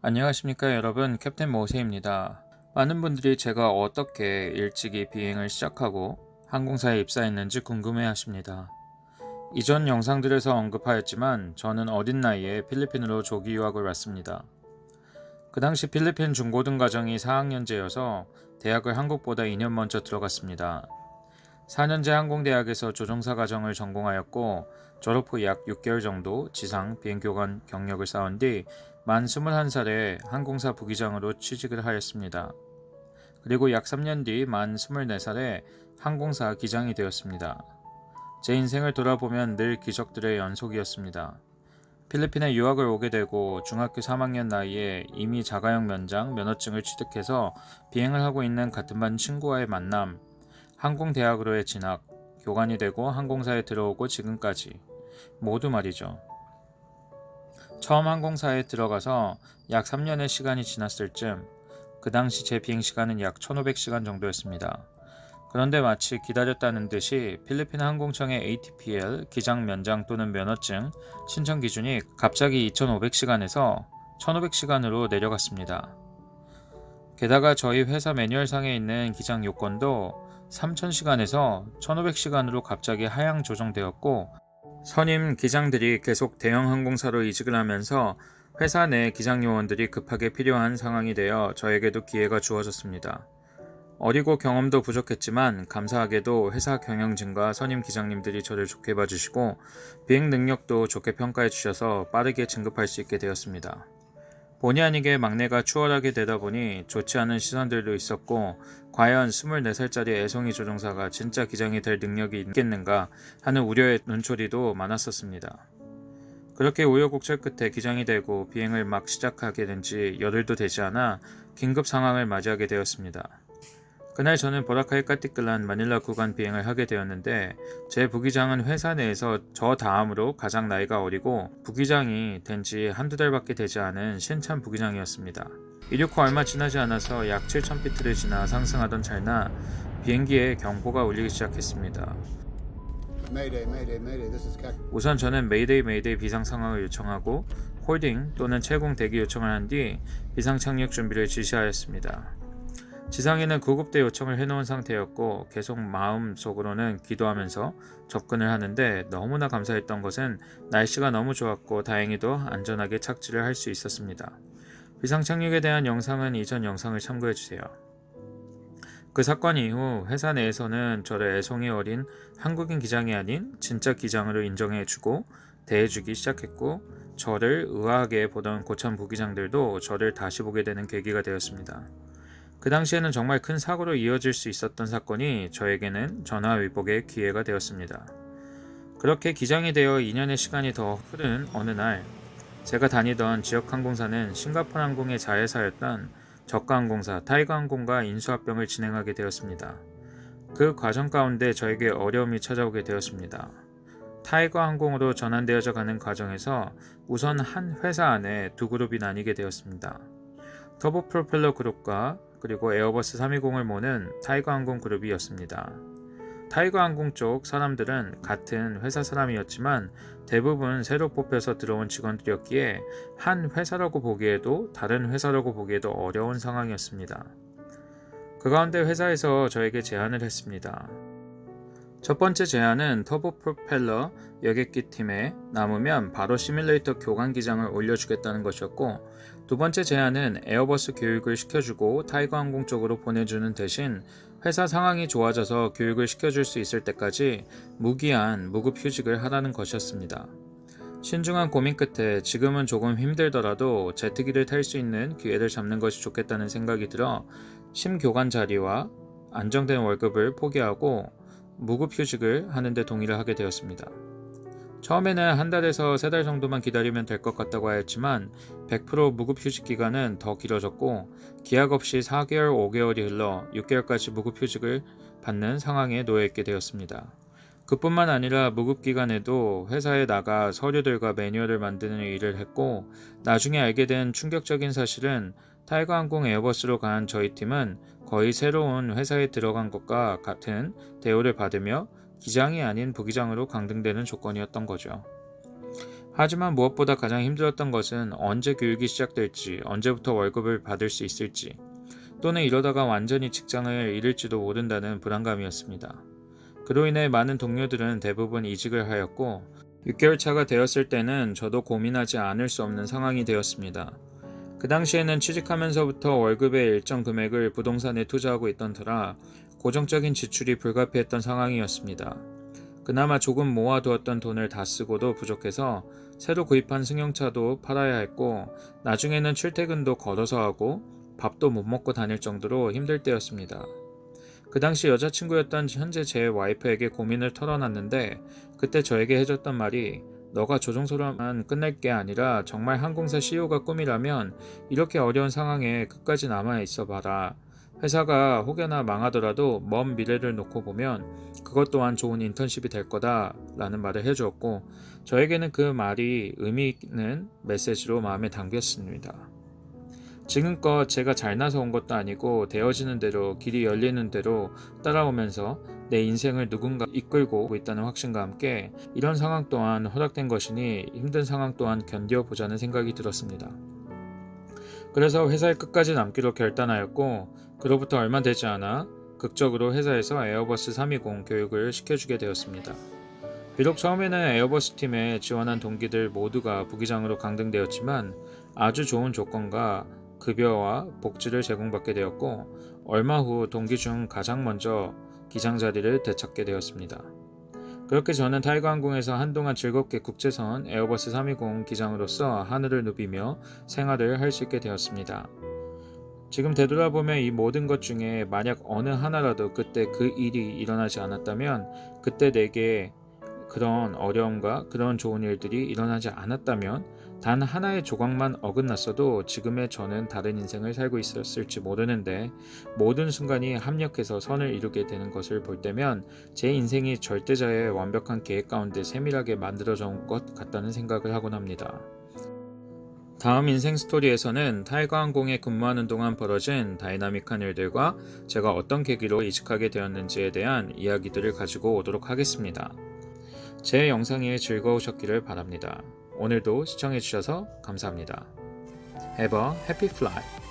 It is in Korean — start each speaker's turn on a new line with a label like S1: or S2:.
S1: 안녕하십니까 여러분, 캡틴 모세입니다. 많은 분들이 제가 어떻게 일찍이 비행을 시작하고 항공사에 입사했는지 궁금해 하십니다. 이전 영상들에서 언급하였지만 저는 어린 나이에 필리핀으로 조기 유학을 왔습니다. 그 당시 필리핀 중고등과정이 4학년제여서 대학을 한국보다 2년 먼저 들어갔습니다. 4년제 항공대학에서 조종사 과정을 전공하였고 졸업 후 약 6개월 정도 지상 비행교관 경력을 쌓은 뒤 만 21살에 항공사 부기장으로 취직을 하였습니다. 그리고 약 3년 뒤 만 24살에 항공사 기장이 되었습니다. 제 인생을 돌아보면 늘 기적들의 연속이었습니다. 필리핀에 유학을 오게 되고 중학교 3학년 나이에 이미 자가용 면장 면허증을 취득해서 비행을 하고 있는 같은 반 친구와의 만남, 항공대학으로의 진학, 교관이 되고 항공사에 들어오고 지금까지 모두 말이죠. 처음 항공사에 들어가서 약 3년의 시간이 지났을 즈그 당시 제 비행시간은 약 1500시간 정도였습니다. 그런데 마치 기다렸다는 듯이 필리핀 항공청의 ATPL 기장 면장 또는 면허증 신청 기준이 갑자기 2500시간에서 1500시간으로 내려갔습니다. 게다가 저희 회사 매뉴얼상에 있는 기장 요건도 3000시간에서 1500시간으로 갑자기 하향 조정되었고, 선임 기장들이 계속 대형 항공사로 이직을 하면서 회사 내 기장 요원들이 급하게 필요한 상황이 되어 저에게도 기회가 주어졌습니다. 어리고 경험도 부족했지만 감사하게도 회사 경영진과 선임 기장님들이 저를 좋게 봐주시고 비행 능력도 좋게 평가해 주셔서 빠르게 진급할 수 있게 되었습니다. 본의 아니게 막내가 추월하게 되다 보니 좋지 않은 시선들도 있었고, 과연 24살짜리 애송이 조종사가 진짜 기장이 될 능력이 있겠는가 하는 우려의 눈초리도 많았었습니다. 그렇게 우여곡절 끝에 기장이 되고 비행을 막 시작하게 된 지 열흘도 되지 않아 긴급 상황을 맞이하게 되었습니다. 그날 저는 보라카이 까띠끌란 마닐라 구간 비행을 하게 되었는데, 제 부기장은 회사 내에서 저 다음으로 가장 나이가 어리고 부기장이 된 지 한두 달밖에 되지 않은 신참 부기장이었습니다. 이륙 후 얼마 지나지 않아서 약 7000피트를 지나 상승하던 찰나 비행기에 경보가 울리기 시작했습니다. 우선 저는 메이데이 비상 상황을 요청하고 홀딩 또는 채공 대기 요청을 한 뒤 비상 착륙 준비를 지시하였습니다. 지상에는 구급대 요청을 해놓은 상태였고 계속 마음속으로는 기도하면서 접근을 하는데, 너무나 감사했던 것은 날씨가 너무 좋았고 다행히도 안전하게 착지를 할 수 있었습니다. 비상 착륙에 대한 영상은 이전 영상을 참고해주세요. 그 사건 이후 회사 내에서는 저를 애송이 어린 한국인 기장이 아닌 진짜 기장으로 인정해주고 대해주기 시작했고, 저를 의아하게 보던 고참 부기장들도 저를 다시 보게 되는 계기가 되었습니다. 그 당시에는 정말 큰 사고로 이어질 수 있었던 사건이 저에게는 전화위복의 기회가 되었습니다. 그렇게 기장이 되어 2년의 시간이 더 흐른 어느 날, 제가 다니던 지역 항공사는 싱가포르 항공의 자회사였던 저가항공사 타이거항공과 인수합병을 진행하게 되었습니다. 그 과정 가운데 저에게 어려움이 찾아오게 되었습니다. 타이거항공으로 전환되어져 가는 과정에서 우선 한 회사 안에 두 그룹이 나뉘게 되었습니다. 터보 프로펠러 그룹과 그리고 에어버스 320을 모는 타이거항공 그룹이었습니다. 타이거항공 쪽 사람들은 같은 회사 사람이었지만 대부분 새로 뽑혀서 들어온 직원들이었기에 한 회사라고 보기에도 다른 회사라고 보기에도 어려운 상황이었습니다. 그 가운데 회사에서 저에게 제안을 했습니다. 첫 번째 제안은 터보 프로펠러 여객기 팀에 남으면 바로 시뮬레이터 교관 기장을 올려주겠다는 것이었고, 두 번째 제안은 에어버스 교육을 시켜주고 타이거 항공 쪽으로 보내주는 대신 회사 상황이 좋아져서 교육을 시켜줄 수 있을 때까지 무기한 무급 휴직을 하라는 것이었습니다. 신중한 고민 끝에 지금은 조금 힘들더라도 제트기를 탈 수 있는 기회를 잡는 것이 좋겠다는 생각이 들어 심교관 자리와 안정된 월급을 포기하고 무급 휴직을 하는데 동의를 하게 되었습니다. 처음에는 한 달에서 세 달 정도만 기다리면 될 것 같다고 하였지만 100% 무급 휴직 기간은 더 길어졌고, 기약 없이 4개월, 5개월이 흘러 6개월까지 무급 휴직을 받는 상황에 놓여 있게 되었습니다. 그뿐만 아니라 무급 기간에도 회사에 나가 서류들과 매뉴얼을 만드는 일을 했고, 나중에 알게 된 충격적인 사실은 타이거항공 에어버스로 간 저희 팀은 거의 새로운 회사에 들어간 것과 같은 대우를 받으며 기장이 아닌 부기장으로 강등되는 조건이었던 거죠. 하지만 무엇보다 가장 힘들었던 것은 언제 교육이 시작될지, 언제부터 월급을 받을 수 있을지, 또는 이러다가 완전히 직장을 잃을지도 모른다는 불안감이었습니다. 그로 인해 많은 동료들은 대부분 이직을 하였고 6개월 차가 되었을 때는 저도 고민하지 않을 수 없는 상황이 되었습니다. 그 당시에는 취직하면서부터 월급의 일정 금액을 부동산에 투자하고 있던 터라 고정적인 지출이 불가피했던 상황이었습니다. 그나마 조금 모아두었던 돈을 다 쓰고도 부족해서 새로 구입한 승용차도 팔아야 했고 나중에는 출퇴근도 걸어서 하고 밥도 못 먹고 다닐 정도로 힘들 때였습니다. 그 당시 여자친구였던 현재 제 와이프에게 고민을 털어놨는데 그때 저에게 해줬던 말이 너가 조종사로만 끝낼 게 아니라 정말 항공사 CEO가 꿈이라면 이렇게 어려운 상황에 끝까지 남아 있어 봐라. 회사가 혹여나 망하더라도 먼 미래를 놓고 보면 그것 또한 좋은 인턴십이 될 거다 라는 말을 해주었고 저에게는 그 말이 의미 있는 메시지로 마음에 담겼습니다. 지금껏 제가 잘나서 온 것도 아니고 되어지는 대로 길이 열리는 대로 따라오면서 내 인생을 누군가 이끌고 있다는 확신과 함께 이런 상황 또한 허락된 것이니 힘든 상황 또한 견뎌보자는 생각이 들었습니다. 그래서 회사에 끝까지 남기로 결단하였고 그로부터 얼마 되지 않아 극적으로 회사에서 에어버스 320 교육을 시켜주게 되었습니다. 비록 처음에는 에어버스 팀에 지원한 동기들 모두가 부기장으로 강등되었지만 아주 좋은 조건과 급여와 복지를 제공받게 되었고 얼마 후 동기 중 가장 먼저 기장 자리를 되찾게 되었습니다. 그렇게 저는 타이거항공에서 한동안 즐겁게 국제선 에어버스 320 기장으로서 하늘을 누비며 생활을 할 수 있게 되었습니다. 지금 되돌아보면 이 모든 것 중에 만약 어느 하나라도 그때 그 일이 일어나지 않았다면 그때 내게 그런 어려움과 그런 좋은 일들이 일어나지 않았다면 단 하나의 조각만 어긋났어도 지금의 저는 다른 인생을 살고 있었을지 모르는데 모든 순간이 합력해서 선을 이루게 되는 것을 볼 때면 제 인생이 절대자의 완벽한 계획 가운데 세밀하게 만들어져 온 것 같다는 생각을 하곤 합니다. 다음 인생 스토리에서는 타이거항공에 근무하는 동안 벌어진 다이나믹한 일들과 제가 어떤 계기로 이직하게 되었는지에 대한 이야기들을 가지고 오도록 하겠습니다. 제 영상이 즐거우셨기를 바랍니다. 오늘도 시청해주셔서 감사합니다. Have a happy flight!